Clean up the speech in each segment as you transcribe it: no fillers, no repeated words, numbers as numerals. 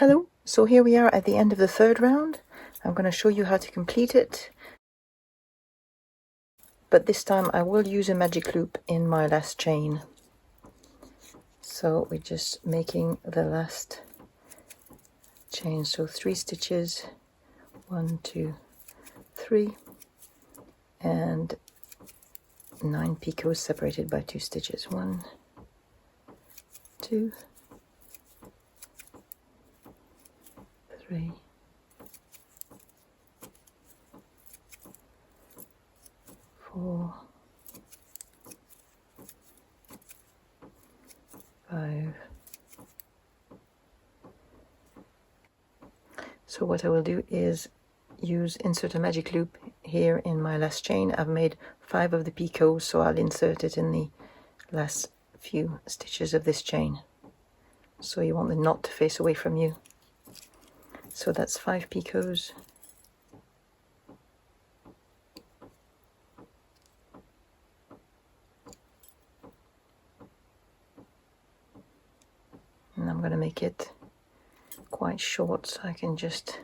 Hello, so here we are at the end of the third round. I'm going to show you how to complete it, but this time I will use a magic loop in my last chain. So we're just making the last chain, so 3 stitches, 1, 2, 3, and 9 picots separated by 2 stitches, 1, 2, 3, 4, 5. So what I will do is insert a magic loop here in my last chain. I've made 5 of the picots, so I'll insert it in the last few stitches of this chain. So you want the knot to face away from you. So that's 5 picots. And I'm going to make it quite short so I can just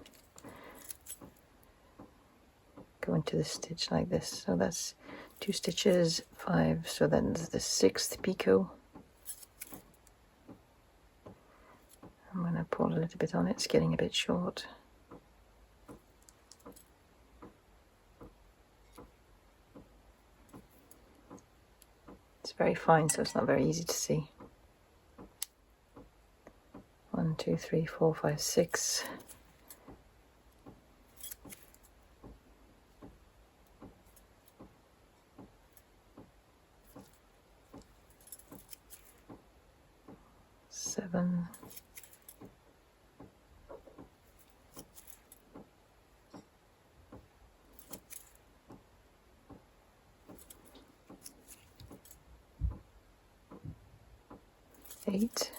go into the stitch like this. So that's 2 stitches, 5, so then there's the 6th picot. I'm going to pull a little bit on it, it's getting a bit short. It's very fine, so it's not very easy to see. 1, 2, 3, 4, 5, 6. Seven. 8.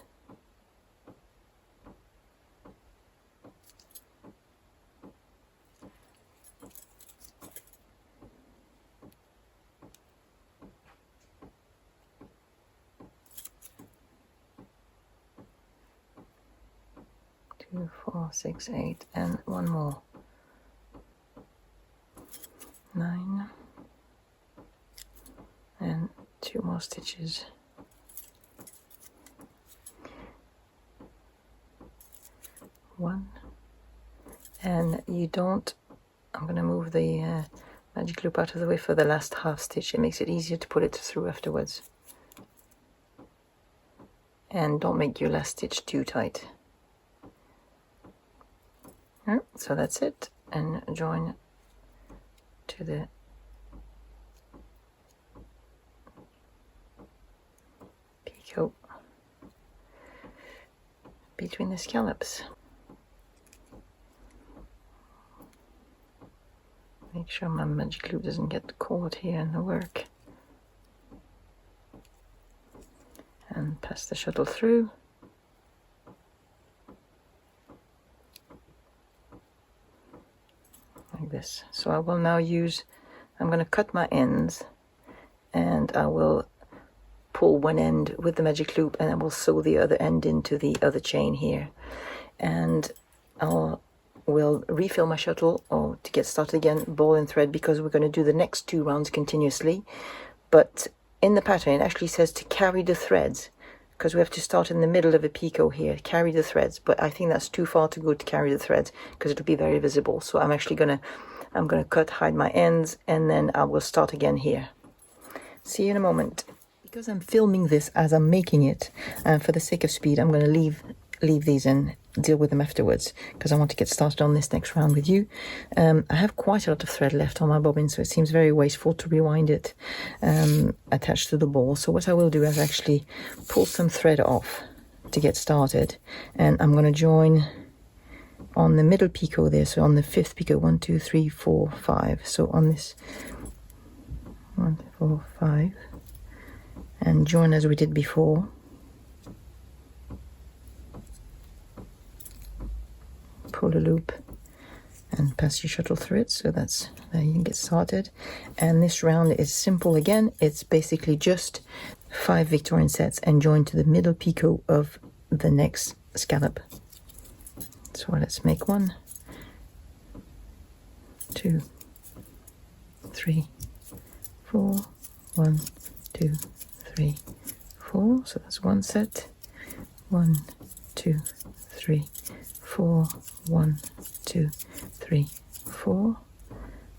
2, 4, 6, 8, and one more. 9, and 2 more stitches. 1, and you don't, I'm going to move the magic loop out of the way for the last half stitch. It makes it easier to put it through afterwards. And don't make your last stitch too tight. So that's it, and join to the picot between the scallops. Make sure my magic loop doesn't get caught here in the work. And pass the shuttle through. Like this. So I will now I'm going to cut my ends, and I will pull one end with the magic loop, and I will sew the other end into the other chain here. And will refill my shuttle, or to get started again, ball and thread, because we're going to do the next 2 rounds continuously. But in the pattern it actually says to carry the threads, because we have to start in the middle of a picot here, carry the threads, but I think that's too far to go to carry the threads, because it'll be very visible. So I'm actually gonna cut, hide my ends, and then I will start again here. See you in a moment. Because I'm filming this as I'm making it, for the sake of speed, I'm going to leave these and deal with them afterwards, because I want to get started on this next round with you. I have quite a lot of thread left on my bobbin, so it seems very wasteful to rewind it attached to the ball. So what I will do is actually pull some thread off to get started, and I'm going to join on the middle picot there, so on the 5th picot, 1, 2, 3, 4, 5. So on this 1, 4, 5, and join as we did before. Pull a loop and pass your shuttle through it, so that's there you can get started. And this round is simple again. It's basically just 5 Victorian sets and join to the middle picot of the next scallop. So let's make 1, 2, 3, 4, 1, 2, 3, 4. So that's 1 set. 1, 2, 3, 4, 1, 2, 3, 4.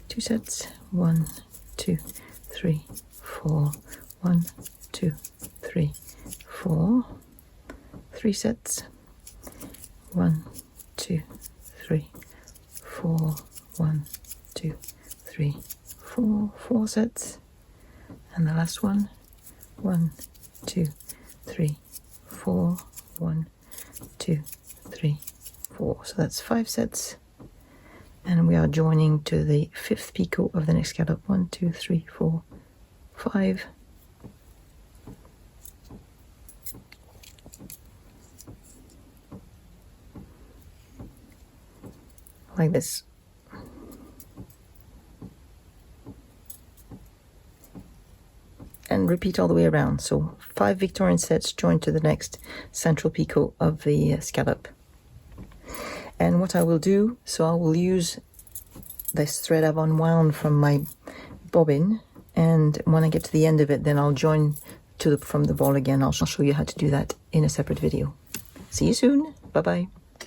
2 sets. 1, 2, 3, 4, 1, 2, 3, 4. 3 sets. 1, 2, 3, 4, 1, 2, 3, 4. 4 sets. And the last one. 1, 2, 3, 4, 1, 2, 3, 4. So that's 5 sets. And we are joining to the 5th picot of the next scallop. 1, 2, 3, 4, 5. Like this. And repeat all the way around. So 5 Victorian sets joined to the next central picot of the scallop. And what I will do, so I will use this thread I've unwound from my bobbin, and when I get to the end of it, then I'll join to from the ball again. I'll show you how to do that in a separate video. See you soon. Bye bye.